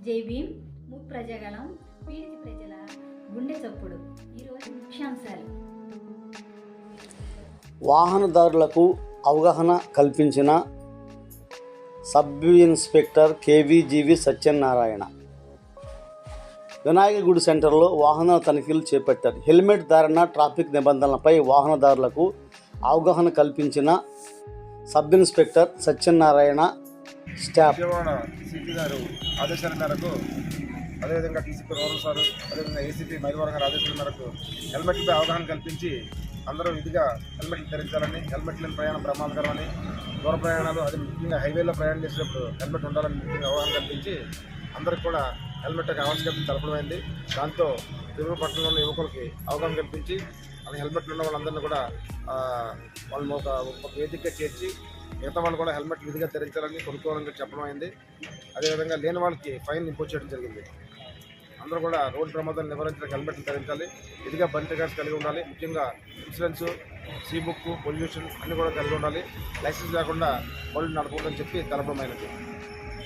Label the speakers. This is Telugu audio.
Speaker 1: జై భీమ్ ప్రజగణం పీడిత ప్రజల గుండె చప్పుడు. ఈరోజు ముఖ్యాంశాలు:
Speaker 2: వాహనదారులకు అవగాహన కల్పించిన సబ్ ఇన్స్పెక్టర్ కేవీజీవి సత్యనారాయణ. వినాయక గుడి సెంటర్లో వాహనాల తనిఖీలు చేపట్టారు. హెల్మెట్ ధారణ, ట్రాఫిక్ నిబంధనలపై వాహనదారులకు అవగాహన కల్పించిన sub inspector Satyanarayana staff.
Speaker 3: Vijayawada CP గారు ఆదేశాల మేరకు, అదేవిధంగా డీసీపీ రూరల్ సార్, అదేవిధంగా ఏసీపీ మైలవరం గారి ఆదేశాల మేరకు హెల్మెట్లపై అవగాహన కల్పించి అందరూ విధిగా హెల్మెట్లు ధరించాలని, హెల్మెట్ లేని ప్రయాణం ప్రమాదకరమని, దూర ప్రయాణాలు, అది ముఖ్యంగా హైవేలో ప్రయాణం చేసేటప్పుడు హెల్మెట్ ఉండాలని ముఖ్యంగా అవగాహన కల్పించి అందరికి కూడా హెల్మెట్ ఆవశ్యకత తెలపడమైంది. దాంతో తిరుమల పట్టణంలో ఉన్న యువకులకి అవగాహన కల్పించి హెల్మెట్లు ఉన్న వాళ్ళందరినీ కూడా వాళ్ళని ఒక వేదికగా చేర్చి మిగతా వాళ్ళు కూడా హెల్మెట్ విధిగా ధరించాలని కొనుక్కోవాలని చెప్పడం అయింది. అదేవిధంగా లేని వాళ్ళకి ఫైన్ ఇంపోజ్ చేయడం జరిగింది. అందరూ కూడా రోడ్డు ప్రమాదాలు నివారించడానికి హెల్మెట్లు ధరించాలి, విధిగా బండి రికార్డ్స్ కలిగి ఉండాలి, ముఖ్యంగా ఇన్సూరెన్స్, సీ బుక్, పొల్యూషన్ అన్నీ కూడా కలిగి ఉండాలి, లైసెన్స్ లేకుండా బండ్లు నడపకూడదని చెప్పి తెలపడమైనది.